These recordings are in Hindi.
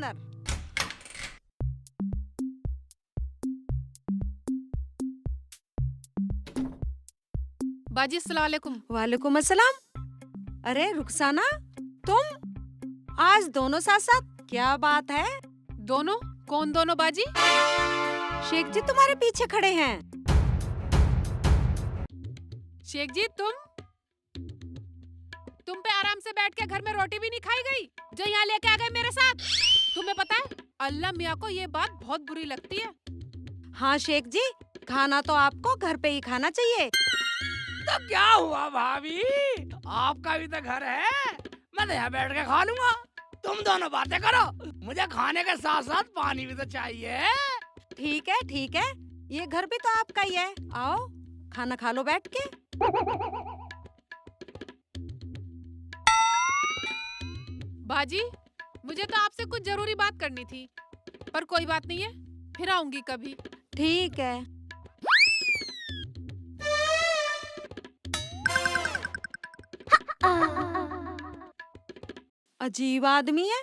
अंदर। बाजी अस्सलाम वालेकुम। वालेकुम अस्सलाम। अरे रुखसाना, तुम आज दोनों साथ साथ, क्या बात है? दोनों? कौन दोनों बाजी? शेख जी तुम्हारे पीछे खड़े हैं। शेख जी तुम पे आराम से बैठ के घर में रोटी भी नहीं खाई गई जो यहाँ लेके आ गए मेरे साथ। तुम्हें पता है अल्लाह मियाँ को ये बात बहुत बुरी लगती है। हाँ शेख जी, खाना तो आपको घर पे ही खाना चाहिए। तो क्या हुआ भाभी, आपका भी तो घर है, मैं तो यहाँ बैठ के खा लूंगा। तुम दोनों बातें करो, मुझे खाने के साथ साथ पानी भी तो चाहिए। ठीक है, ये घर भी तो आपका ही है। आओ खाना खा लो बैठ के। बाजी मुझे तो आपसे कुछ जरूरी बात करनी थी, पर कोई बात नहीं है, फिर आऊंगी कभी। ठीक है। अजीब आदमी है।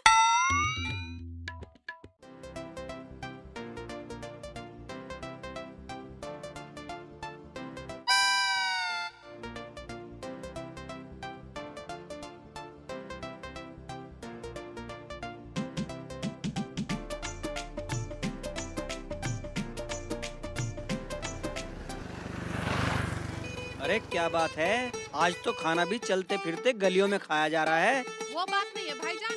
अरे क्या बात है, आज तो खाना भी चलते फिरते गलियों में खाया जा रहा है। वो बात नहीं है भाईजान,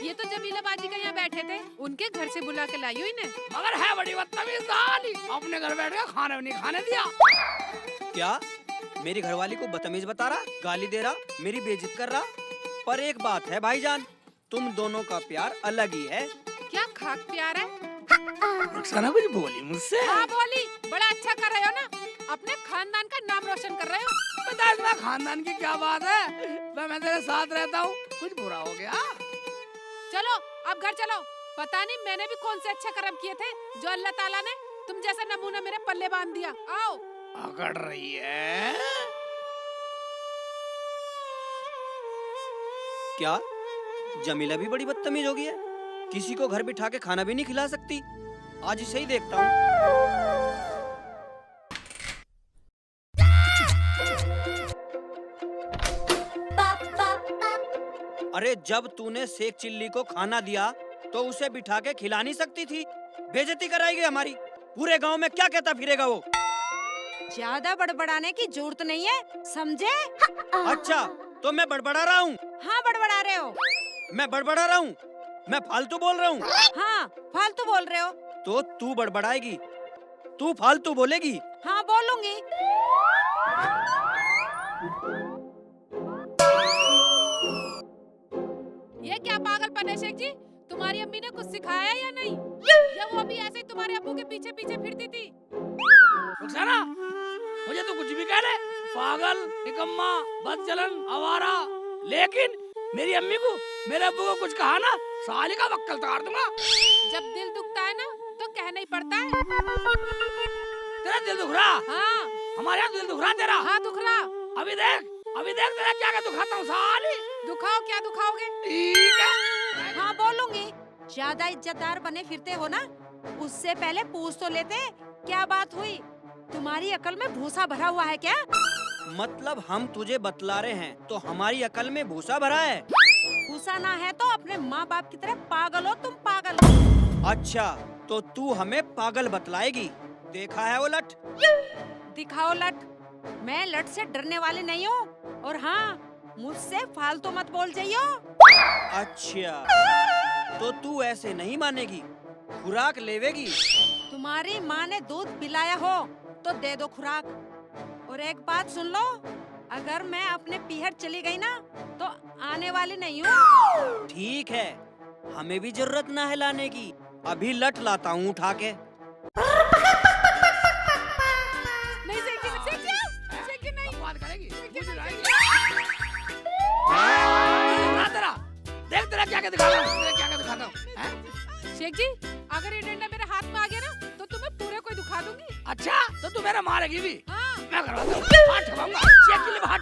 ये तो जमीला बाजी का यहाँ बैठे थे, उनके घर से बुला के लाई हुई ने। मगर है बड़ी बदतमीज साली, अपने घर बैठ के खाना भी नहीं खाने दिया। क्या मेरी घरवाली को बदतमीज बता रहा, गाली दे रहा, मेरी बेइज्जत कर रहा? पर एक बात है भाईजान, तुम दोनों का प्यार अलग ही है। क्या खाक प्यार है? रुखसाना कुछ बोली मुझसे? हाँ बोली, बड़ा अच्छा कर रहे हो ना, अपने खानदान का नाम रोशन कर रहे हो। पता है खानदान की क्या बात है, मैं तेरे साथ रहता हूँ, कुछ बुरा हो गया? चलो अब घर चलो। पता नहीं मैंने भी कौन से अच्छे कर्म किए थे जो अल्लाह ताला ने तुम जैसा नमूना मेरे पल्ले बांध दिया। आओ। अकड़ रही है क्या जमीला भी बड़ी बदतमीज हो गई है, किसी को घर बिठा के खाना भी नहीं खिला सकती। आज इसे ही देखता हूँ। अरे जब तूने शेख चिल्ली को खाना दिया तो उसे बिठा के खिला नहीं सकती थी? बेइज्जती कराएगी हमारी, पूरे गांव में क्या कहता फिरेगा वो? ज्यादा बड़बड़ाने की जरूरत नहीं है, समझे? अच्छा तो मैं बड़बड़ा रहा हूँ? हाँ बड़बड़ा रहे हो। मैं बड़बड़ा रहा हूँ? मैं फालतू बोल रहा हूँ? हाँ फालतू बोल रहे हो। तो तू बड़बड़ाएगी, तू फालतू बोलेगी? हाँ बोलूंगी। ये क्या पागलपन है शेख जी? तुम्हारी अम्मी ने कुछ सिखाया या नहीं, या वो भी ऐसे ही तुम्हारे अब्बू के पीछे पीछे फिरती थी? रुखसाना, मुझे तो कुछ भी कह ले, पागल, निकम्मा, बदचलन, आवारा, लेकिन मेरी अम्मी को, मेरे अब्बू को कुछ कहा ना, साली का वक्कल तार दूंगा। जब दिल दुखता है ना तो कहना ही पड़ता है। तेरा दिल दुख रहा? हाँ। हमारे यहाँ दिल दुख रहा तेरा? हाँ दुख रहा। अभी देख तेरा क्या क्या दुखाता हूँ साली। दुखाओ, क्या दुखाओगे? ठीक है। हाँ बोलूंगी। ज्यादा इज्जतदार बने फिरते हो ना, उससे पहले पूछ तो लेते क्या बात हुई। तुम्हारी अकल में भूसा भरा हुआ है क्या? मतलब हम तुझे बतला रहे हैं तो हमारी अकल में भूसा भरा है? भूसा ना है तो अपने माँ बाप की तरह पागल हो तुम, पागल। अच्छा तो तू हमें पागल बतलाएगी? देखा है वो लठ? दिखाओ लठ। मैं लठ से डरने वाली नहीं हूँ, और हाँ मुझसे फालतू मत बोल जाइयो। अच्छा तो तू ऐसे नहीं मानेगी, खुराक लेवेगी? तुम्हारी माँ ने दूध पिलाया हो तो दे दो खुराक। और एक बात सुन लो, अगर मैं अपने पीहर चली गई ना तो आने वाली नहीं हूँ। ठीक है, हमें भी जरूरत ना है लाने की, अभी लठ लाता हूँ उठा के। नहीं शेख जी नहीं। बात करेगी? तेरा देख तेरा क्या क्या दिखाता हूँ। शेख जी अगर ये डंडा मेरे हाथ में आ गया ना तो तुम्हें पूरे को दुखा दूंगी। अच्छा तो तू मेरा मारेगी भी? हाँ। मैं करवाता हूँ, हाथ ठगाऊंगा, शेख के लिए हाथ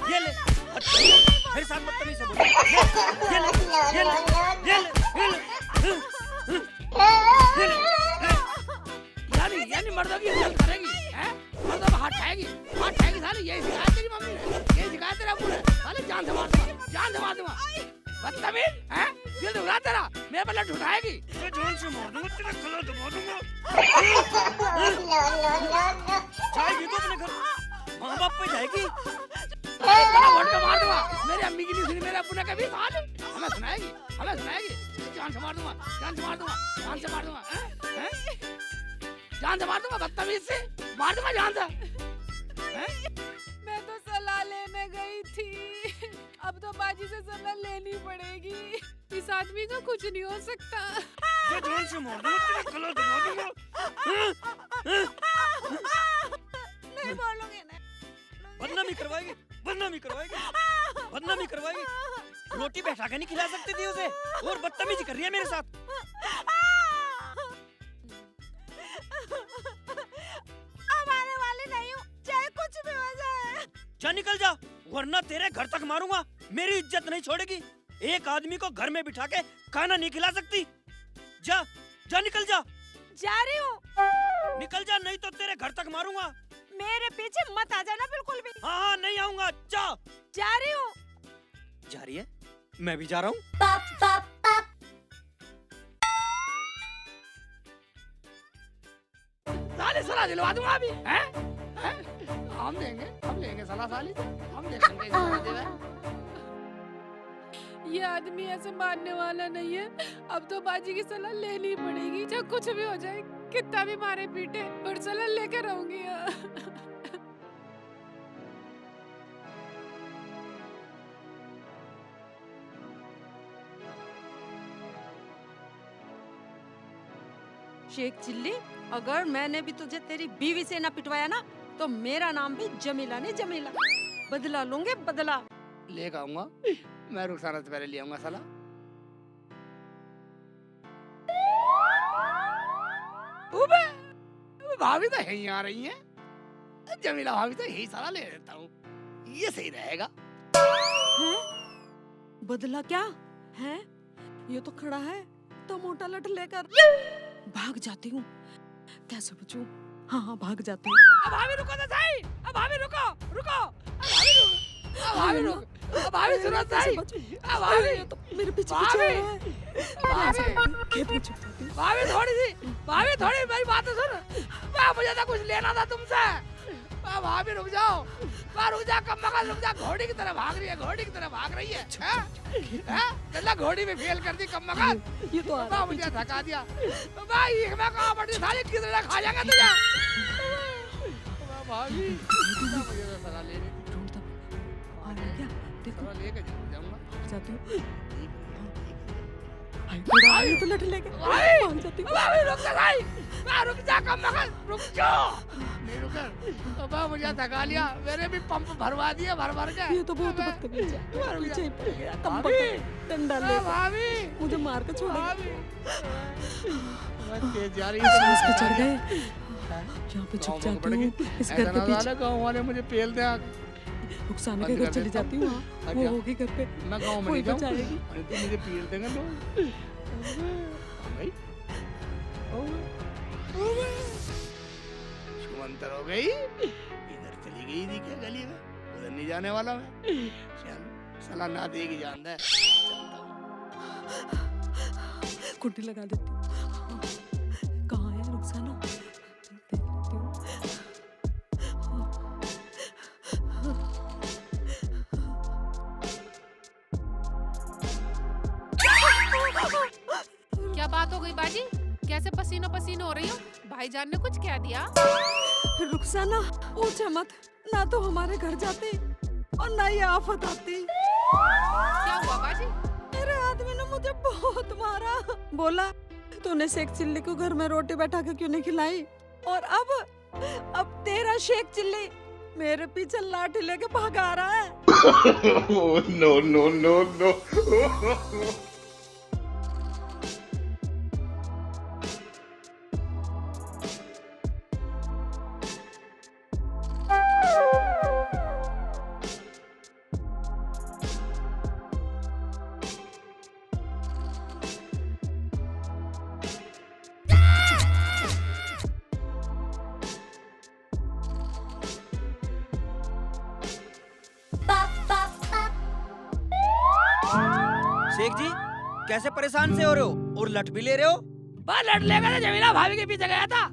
ये ले, मेरे साथ बदतमीजी से बोल। ये ले, ये ले, ये ले, ये ले। मेरे पर लठ उठाएगी। मैं जान से मार दूंगा, तेरा गला दबा दूंगा। जाएगी तो अपने घर, माँ बाप पे जाएगी। गला घोट के मार दूंगा। मेरी अम्मी की नहीं सुनी, मेरे अब्बू ने कभी साल हमें सुनाएगी, हमें सुनाएगी। जान से मार दूंगा, जान से मार दूंगा, जान से मार दूंगा, हैं? जान से मार दूंगा, बदतमीज से मार दूंगा जान से। मैं तो सलाह लेने गई थी, अब तो बाजी से सलाह लेनी पड़ेगी। इस आदमी का कुछ नहीं हो सकता। मैं जान से मार दूंगा, तेरा गला दबा दूंगा। नहीं बोलूंगी, नहीं बदनामी करवाएगी, बदनामी करवाएगी, बदनामी करवाएगी। रोटी बैठा के नहीं खिला सकती थी उसे, और बदतमीजी कर रही है मेरे साथ। अब आने वाली नहीं हूँ, चाहे कुछ भी हो जाए। जा निकल जा, वरना तेरे घर तक मारूंगा। मेरी इज्जत नहीं छोड़ेगी। एक आदमी को घर में बिठा के खाना नहीं खिला सकती। जा जा निकल जा, जा रही हूँ। निकल जा, नहीं तो तेरे घर तक मारूंगा। मेरे पीछे मत आ जाना बिल्कुल भी। हाँ हाँ, नहीं आऊंगा। जा जा रही हूँ। जा रही है, मैं भी जा रहा हूँ। साली सलाह दिलवा दूंगा अभी, हैं? हम देंगे, हम लेंगे सलाह साली से, हम देखेंगे सलाह देवे। ये आदमी ऐसे मारने वाला नहीं है, अब तो बाजी की सलाह लेनी पड़ेगी। चाहे कुछ भी हो जाए, कितना भी मारे पीटे, पर सलाह लेके रहूंगी। शेख चिल्ली, अगर मैंने भी तुझे तेरी बीवी से ना पिटवाया ना, तो मेरा नाम भी जमीला नहीं जमीला। बदला लूंगे, बदला। लेकर आऊंगा, मैं रुखसाना से पहले ले आऊंगा सलाह। उबे, भाभी तो यहीं आ रही हैं, जमीला भाभी तो यही सलाह ले लेता हूँ, ये सही रहेगा। हैं? बदला क्या है? ये तो खड़ा है तो मोटा लठ लेकर। भाग जाती हूँ, कैसे बचूं? हाँ हाँ, भाग जाती हूँ। अब भाभी रुको तो सही, अब भाभी रुको, रुको, अब भाभी रुको, अब भाभी रुको, अब भाभी सुनो सही, अब भाभी, ये तो मेरे पीछे भाभी, पीछे आ रहा है। भाभी, खेत में छुप जाती हूँ। भाभी थोड़ी सी, भाभी थोड़ी मेरी बात तो सुन। मुझे तो कुछ लेना था तुमसे। भाभी रुक जाओ, रुक जा, कम मगज रुक जा। घोड़ी की तरह भाग रही है, घोड़ी की तरह भाग रही है। चला घोड़ी में फेल कर दी, कम मगज। ये तो आ रहा है मुझे थका दिया। भाई मैं कहाँ पड़ी साली, किधर खा जाएगा तुझे। भाभी मुझे तो सलाह ले रही थी, ढूंढता आ रहा है क्या? देखो, सलाह लेके जरूर जाऊंगा। भाग जाती हूँ। भाई तो लठ लेके भाग जाती हूँ। भाभी रुक जा भाई, रुक जा, कम मगज रुक जाओ। नहीं रुकर, अब मुझे थका लिया, मेरे भी पंप भरवा दिए भर भर के। ये तो बहुत बदतमीज है, पीछे ही पड़ गया। कम भाभी, डंडा ले भाभी, मुझे मार के छोड़ेगा। भाभी, तेज जा रही सांस पे चढ़ है। गए, यहाँ पे छुप जाती हूँ इस घर के पीछे। गाँव वाले मुझे पेल दे। रुखसाना के घर चली जाती हूँ। वो होगी घर पे, मैं गाँव में कोई नहीं जाऊँ, बचाएगी। तो मुझे पेल देंगे लोग। शुमंतर हो गई, इधर चली गई थी क्या गली में, उधर नहीं जाने वाला मैं। चल सलाह ना देगी, जान दे। कुंडी लगा देती हूँ। कहाँ है रुखसाना? देख लेती हूँ। क्या बात हो गई बाजी, कैसे पसीनो पसीनो हो रही हो? भाईजान ने कुछ कह दिया? रुखसाना, पूछे मत, ना तो हमारे घर जाती और ना ये आफत आती। क्या हुआ बाजी? मेरे आदमी ने मुझे बहुत मारा। बोला तूने शेख चिल्ली को घर में रोटी बैठा के क्यों नहीं खिलाई, और अब तेरा शेख चिल्ली मेरे पीछे लाठी लेके भागा रहा है। No, no, no, no. Sheikh जी, कैसे परेशान से हो रहे हो और लट भी ले रहे हो? बस लड़ लेगा तो जमीला भाभी के पीछे गया था,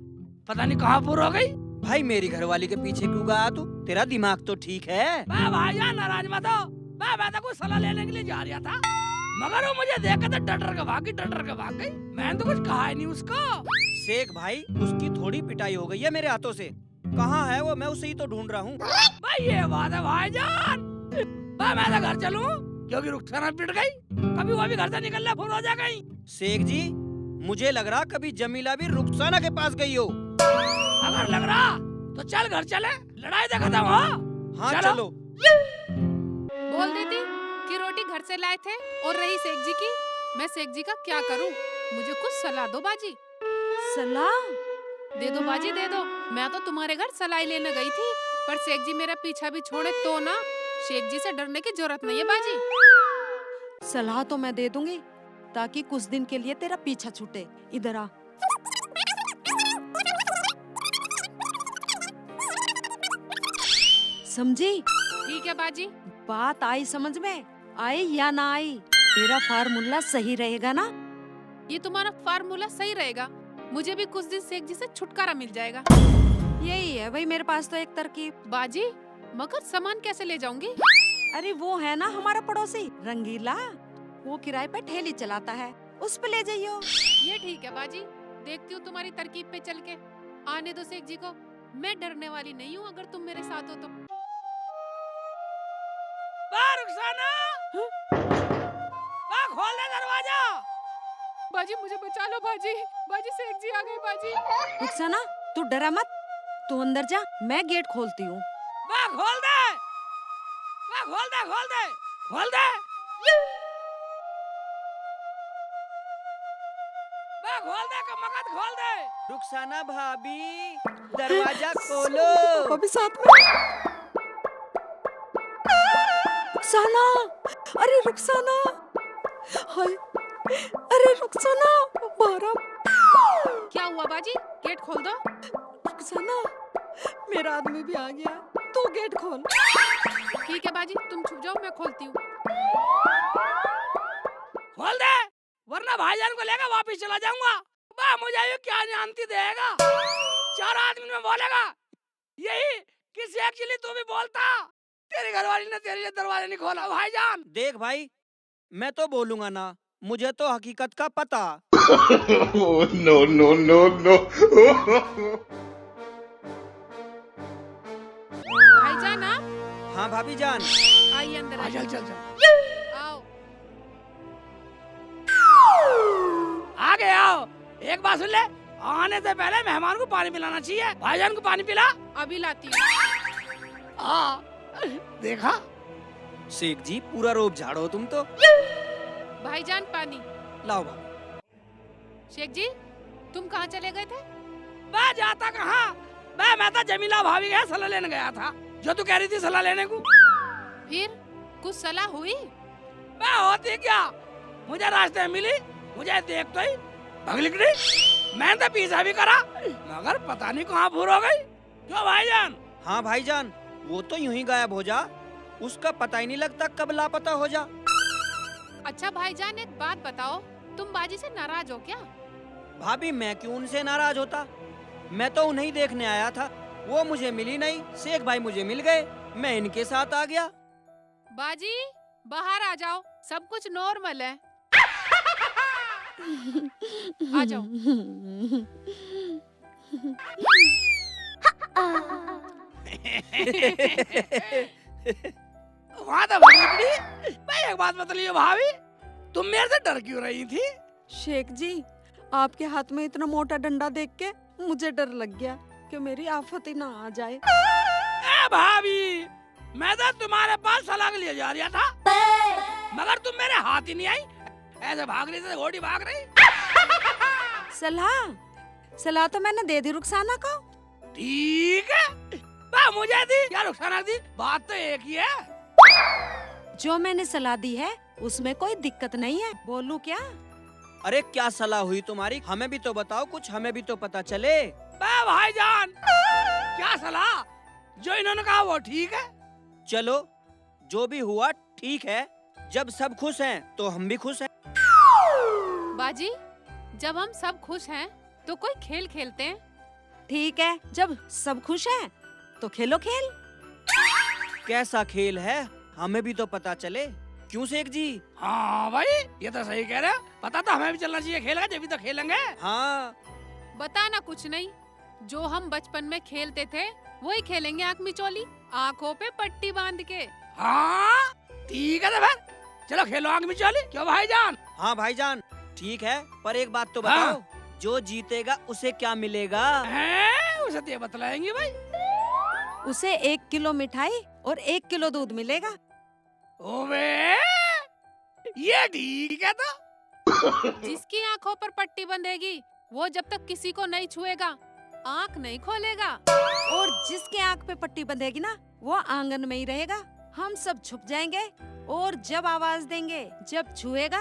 पता नहीं कहाँ पूरा हो गई। भाई मेरी घरवाली के पीछे क्यों गया तू? तेरा दिमाग तो ठीक है। भाईजान नाराज मत हो, मैं तो कुछ सलाह लेने के लिए जा रहा था, मगर वो मुझे देख के डर के भाग गई। मैंने तो कुछ कहा ही नहीं उसको। शेख भाई उसकी थोड़ी पिटाई हो गई है मेरे हाथों से। कहाँ है वो? मैं उसे ही तो ढूंढ रहा हूँ। भाई ये बात है भाईजान, मैं तो घर चलूं क्योंकि रुखसाना पिट गई, कभी वो भी घर से निकलने फुर हो जाएगी। शेख जी मुझे लग रहा कभी जमीला भी रुखसाना के पास गई हो। अगर लग रहा तो चल घर चले, लड़ाई तो खत्म हो। हाँ चलो। चलो। बोल देती कि रोटी घर से लाए थे। और रही शेख जी की, मैं शेख जी का क्या करूं? मुझे कुछ सलाह दो बाजी। सलाह? दे दो बाजी दे दो। मैं तो तुम्हारे घर सलाई लेने गई थी, पर शेख जी मेरा पीछा भी छोड़े तो ना। शेख जी से डरने की जरूरत नहीं है बाजी। सलाह तो मैं दे दूंगी ताकि कुछ दिन के लिए तेरा पीछा छूटे। इधर आ। समझी? ठीक है बाजी। बात आई समझ में? आई या ना आई? तेरा फार्मूला सही रहेगा ना? ये तुम्हारा फार्मूला सही रहेगा। मुझे भी कुछ दिन शेख जी से छुटकारा मिल जाएगा। यही है भाई मेरे पास तो एक तरकीब। बाजी मगर सामान कैसे ले जाऊंगी? अरे वो है ना हमारा पड़ोसी रंगीला, वो किराए पे ठेली चलाता है, उस पे ले जाइयो। ये ठीक है बाजी, देखती हूँ तुम्हारी तरकीब पे चल के। आने दो शेख जी को, मैं डरने वाली नहीं हूँ अगर तुम मेरे साथ हो तो। रुखसाना, खोल दे दरवाजा। बाजी मुझे बचा लो बाजी, बाजी शेख जी आ गए बाजी। रुखसाना तू डरा मत, तू अंदर जा, मैं गेट खोलती हूँ। खोल दे, खोल दे, खोल दे, खोल दे, खोल दे, कमकत खोल दे। रुखसाना भाभी दरवाजा खोलो। अभी साथ में। रुखसाना, अरे रुखसाना, हाय, अरे रुखसाना, बारा। क्या हुआ बाजी? गेट खोल दो। रुखसाना, मेरा आदमी भी आ गया, तू गेट खोल। ठीक है बाजी, तुम छुप जाओ, मैं खोलती हूँ। खोल दे, वरना भाईजान को लेकर वापस चला जाऊंगा। मुझे ये क्या जानती देगा, 4 आदमी में बोलेगा यही कि शेख चिल्ली तू भी बोलता, तेरी घरवाली ने तेरे लिए दरवाजा नहीं खोला। भाईजान देख भाई, मैं तो बोलूंगा ना, मुझे तो हकीकत का पता। No, no, no, no. भाईजान आप? हाँ भाभी जान। आइए अंदर आइए। चल आओ। आगे आओ। एक बात सुन ले, आने से पहले मेहमान को पानी पिलाना चाहिए। भाईजान को पानी पिला। अभी लाती हूँ। देखा शेख जी पूरा रोब झाड़ो तुम तो। भाईजान पानी लाओ भाभी। शेख जी तुम कहाँ चले गए थे? मैं जाता कहाँ, मैं तो जमीला भाभी के यहाँ सलाह लेने गया था, जो तू कह रही थी सलाह लेने को। फिर कुछ सलाह हुई? मैं होती क्या, मुझे रास्ते में मिली, मुझे देख तो ही भगली गई। मैंने तो पीछा भी करा, मगर पता नहीं कहाँ भूल हो गई। क्यों भाईजान? हाँ भाईजान, वो तो यूं ही गायब हो जा, उसका पता ही नहीं लगता कब लापता हो जा। अच्छा भाईजान एक बात बताओ, तुम बाजी से नाराज हो क्या? भाभी मैं क्यों उनसे नाराज होता, मैं तो उन्हें देखने आया था, वो मुझे मिली नहीं, शेख भाई मुझे मिल गए, मैं इनके साथ आ गया। बाजी बाहर आ जाओ, सब कुछ नॉर्मल है। आ जाओ। वहाँ तो भगली। मैं एक बात बतलिए भाभी, तुम मेरे से डर क्यों रही थी? शेख जी आपके हाथ में इतना मोटा डंडा देख के मुझे डर लग गया कि मेरी आफत ही ना आ जाए। ए भाभी, मैं तो तुम्हारे पास सलाह के लिए जा रहा था, मगर तुम मेरे हाथ ही नहीं आई, ऐसे भाग रही थी, घोड़ी भाग रही। सलाह तो मैंने दे दी रुखसाना को। ठीक है, मुझे दी या रुखसाना दी, बात तो एक ही है। जो मैंने सलाह दी है उसमें कोई दिक्कत नहीं है, बोलूं क्या? अरे क्या सलाह हुई तुम्हारी, हमें भी तो बताओ कुछ, हमें भी तो पता चले। भाईजान क्या सलाह, जो इन्होंने कहा वो ठीक है। चलो जो भी हुआ ठीक है, जब सब खुश हैं तो हम भी खुश हैं। बाजी, जब हम सब खुश हैं तो कोई खेल खेलते हैं। ठीक है, जब सब खुश हैं तो खेलो खेल। कैसा खेल है हमें भी तो पता चले। क्यों शेख जी? हाँ भाई, ये तो सही कह रहे हो। पता तो हमें भी चलना चाहिए खेल का, जब भी तो खेलेंगे। हाँ बताना कुछ नहीं, जो हम बचपन में खेलते थे वही खेलेंगे। आँख मिचौली, आँखों पे पट्टी बांध के। हाँ ठीक है तो फिर चलो खेलो आग में चली। क्यों भाईजान? हाँ भाईजान ठीक है, पर एक बात तो हाँ। बताओ, जो जीतेगा उसे क्या मिलेगा? उसे तो ये बतलाएंगे भाई। उसे 1 किलो मिठाई और 1 किलो दूध मिलेगा। ओबे ये ठीक है तो। जिसकी आँखों पर पट्टी बंधेगी वो जब तक किसी को नहीं छुएगा आँख नहीं खोलेगा। और जिसके आँख पे पट्टी बंधेगी ना, वो आंगन में ही रहेगा। हम सब छुप जाएंगे और जब आवाज देंगे, जब छुएगा।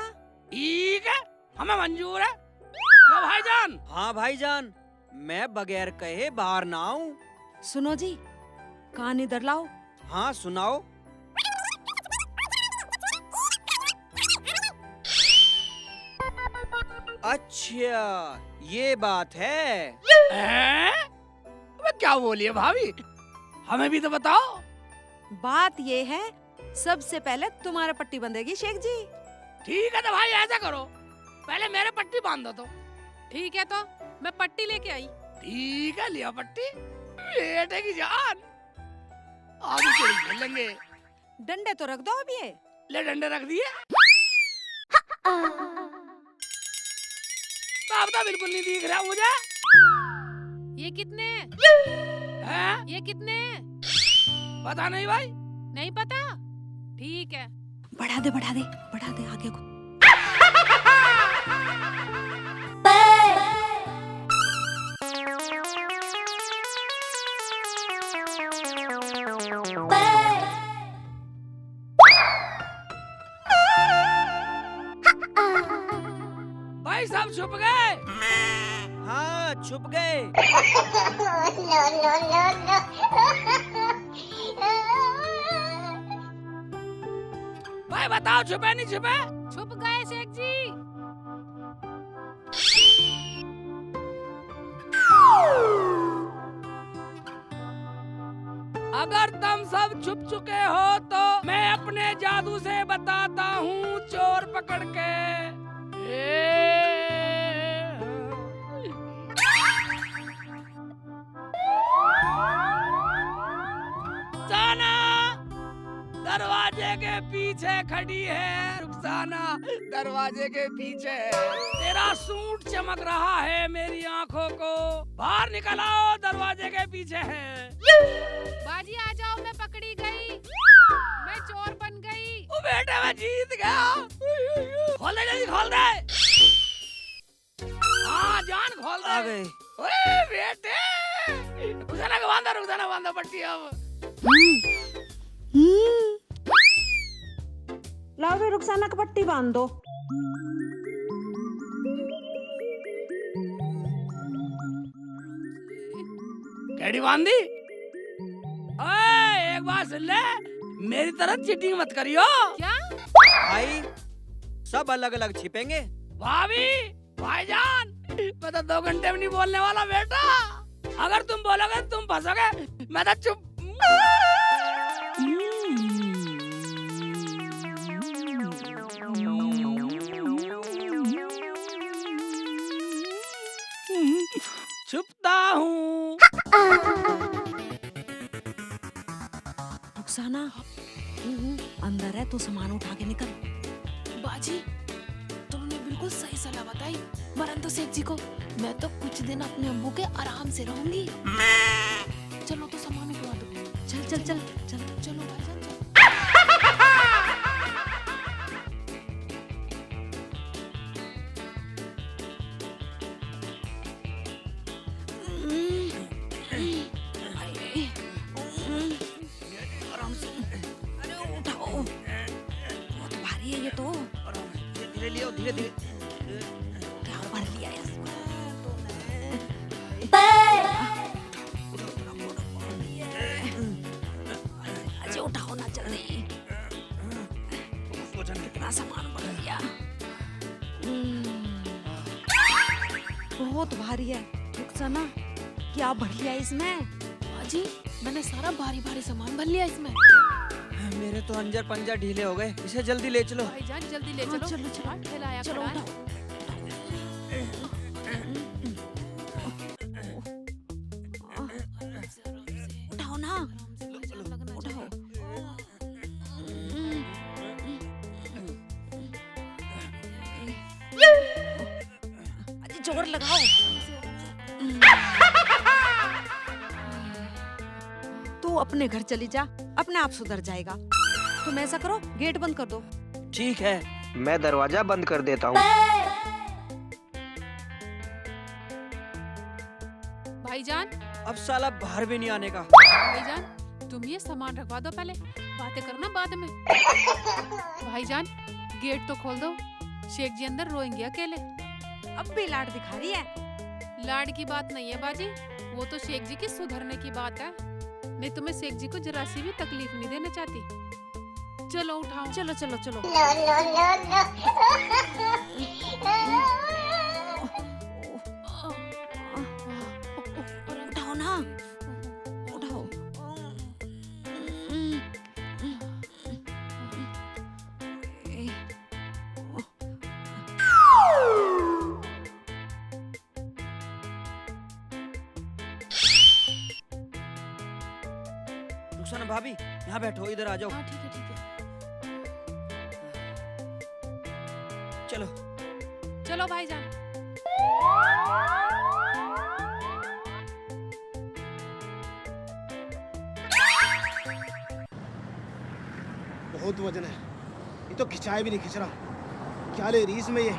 ठीक है, हमें मंजूर है। क्यों भाईजान? हाँ भाईजान, मैं बगैर कहे बाहर ना आऊं। सुनो जी, कान इधर लाओ। हाँ सुनाओ। अच्छा ये बात है। अबे क्या बोलिए भाभी, हमें भी तो बताओ। बात ये है, सबसे पहले तुम्हारे पट्टी बंधेगी शेख जी। ठीक है तो भाई ऐसा करो, पहले मेरे पट्टी बांध दो। तो ठीक है, तो मैं पट्टी लेके आई। ठीक है, लिया पट्टी। बेटे की जान, आगे खेल खेलेंगे। डंडे तो रख दो अब ये। ले डंडे रख दिए। अब तो बिल्कुल नहीं दिख रहा मुझे। ये कितने हैं? ये कितने? पता नहीं भाई। नहीं पता? ठीक है। बढ़ा दे बढ़ा दे बढ़ा दे आगे को। भाई सब छुप गए। हाँ छुप गए। भाई बताओ छुपे नहीं छुपे? छुप गए शेख जी। अगर तुम सब छुप चुके हो तो मैं अपने जादू से बताता हूँ चोर पकड़ के। रुखसाना दरवाजे के पीछे खड़ी है। रुखसाना दरवाजे के पीछे। तेरा सूट चमक रहा है मेरी आंखों को। बाहर निकल आओ, दरवाजे के पीछे है। बाजी आ जाओ, मैं पकड़ी गई, मैं चोर बन गई। ओ बेटे मैं जीत गया। खोल दे जल्दी, खोल दे। हाँ जान खोल दे। आ गए। ओए बेटे, रुखसाना बांधो पट्टी अब। लाओ भी रुखसाना की पट्टी बांध दो। कैडी बांधी? ओए एक बात सुन ले, मेरी तरह चीटिंग मत करियो। क्या? भाई सब अलग अलग छिपेंगे। भाभी, भाईजान, मैं तो 2 घंटे में नहीं बोलने वाला बेटा। अगर तुम बोलोगे तुम फंसोगे, मैं तो चुप। छुपता हूँ। रुखसाना अंदर है, तो सामान उठा के निकल। बाजी, तुमने बिल्कुल सही सलाह बताई मरन तो शेख जी को। मैं तो कुछ दिन अपने अम्मू के आराम से रहूंगी। चलो तो सामान उठवा दो। चल चल चल चल। चलो भाईजान चलो। अरे उठाओ, बहुत भारी है ये तो। धीरे लियो, धीरे धीरे। क्या भर लिया है इसको? अजय उठा बहुत भारी है। रुखसाना, क्या भर लिया इसमें? बाजी मैंने सारा भारी भारी सामान भर लिया इसमें। मेरे तो अंजर पंजर ढीले हो गए, इसे जल्दी ले चलो। भाईजान जल्दी ले हाँ, चलो। चलो, चलो। हाँ, ठेलाया चलो खड़ा है। उठाओ। उठाओ ना, उठाओ। अरे जोर लगाओ। तू अपने घर चली जा, अपने आप सुधर जाएगा। तुम ऐसा करो, गेट बंद कर दो। ठीक है, मैं दरवाजा बंद कर देता हूँ। भाईजान, अब साला बाहर भी नहीं आने का। भाईजान तुम ये सामान रखवा दो, पहले बातें करना बाद में। भाईजान गेट तो खोल दो, शेख जी अंदर रोएंगे अकेले। अब भी लाड दिखा रही है। लाड की बात नहीं है बाजी, वो तो शेख जी की सुधरने की बात है। मैं तुम्हें शेख जी को जरा सी भी तकलीफ नहीं देना चाहती। चलो उठाओ। चलो चलो चलो। उठाओ ना, उठाओ। रुखसाना भाभी, यहाँ बैठो, इधर आ जाओ। हाँ ठीक है, ठीक है। चलो। चलो भाईजान। बहुत वजन है, ये तो खिंचाए भी नहीं खिंच रहा। क्या ले रही इसमें ये?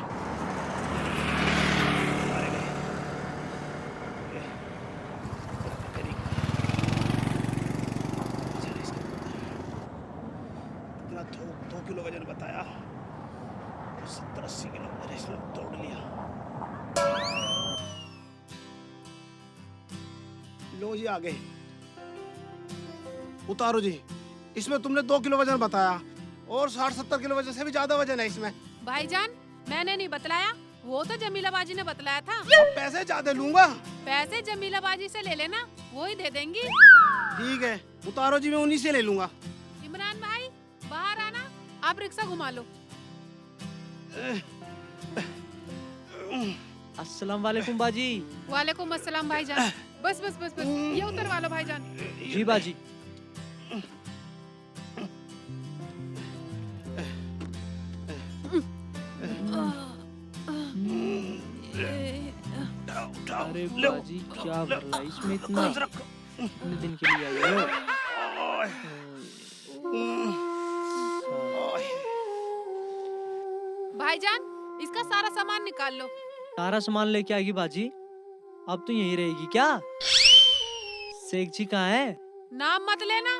कितना 2 किलो वजन बताया, 70-80 किलो वजन इसमें तोड़ लिया। लो जी, आगे उतारो जी। इसमें तुमने 2 किलो वजन बताया और 60-70 किलो वजन से भी ज्यादा वजन है इसमें। भाईजान मैंने नहीं बतलाया, वो तो जमीला बाजी ने बतलाया था। अब पैसे ज्यादा लूंगा। पैसे जमीला बाजी से ले लेना, वो ही दे देंगी। ठीक है, उतारो जी, मैं उन्हीं से ले लूंगा। इमरान भाई बाहर आना, आप रिक्शा घुमा लो। अस्सलाम वालेकुम बाजी। वालेकुम अस्सलाम भाईजान। बस बस बस बस, ये उतरवा लो भाईजान। जी बाजी। अरे बाजी क्या कर रहा है इसमें इतना? इतने दिन के लिए आई हो? भाईजान इसका सारा सामान निकाल लो। सारा सामान लेके आएगी बाजी? अब तो यहीं रहेगी क्या? शेख जी कहाँ है? नाम मत लेना,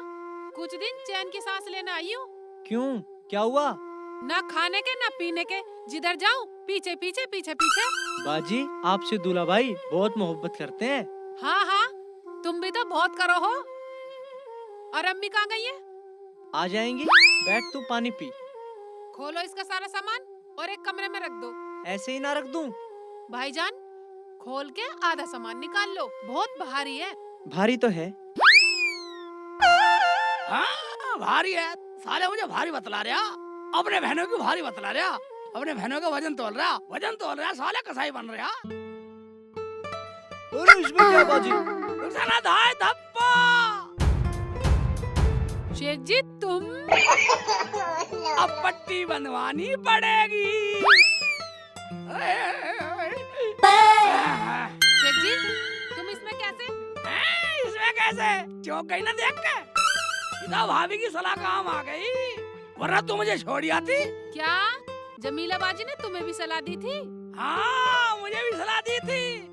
कुछ दिन चैन की सांस लेना आई हूँ। क्यों, क्या हुआ? ना खाने के ना पीने के, जिधर जाऊँ पीछे पीछे पीछे पीछे। बाजी आपसे दूल्हा भाई बहुत मोहब्बत करते हैं। हाँ हाँ, तुम भी तो बहुत करो हो। और अम्मी कहाँ गई है? आ जाएंगी, बैठ तू पानी पी। खोलो इसका सारा सामान और एक कमरे में रख दो। ऐसे ही ना रख दूं? भाईजान खोल के आधा सामान निकाल लो, बहुत भारी है। भारी तो है। हाँ भारी है, साले मुझे भारी बतला रहा। अपने बहनों की भारी बतला रहा, अपने बहनों का वजन तोल रहा, साले कसाई बन रहा। अरे इसमें क्या बाजी? रुखसाना धाय धप्पा। शेख जी तुम अब पट्टी बनवानी पड़ेगी। शेख जी तुम इसमें कैसे? इसमें कैसे? चौंक गई ना देख के? इधर भाभी की सलाह काम आ गई, वरना तू मुझे छोड़ आती। क्या जमीला बाजी ने तुम्हें भी सलाह दी थी? हाँ मुझे भी सलाह दी थी।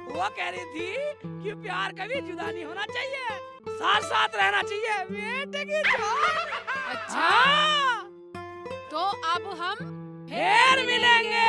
वो कह रही थी कि प्यार कभी जुदा नहीं होना चाहिए, साथ साथ रहना चाहिए। बेटे की जान। अच्छा हाँ, तो अब हम फिर मिलेंगे।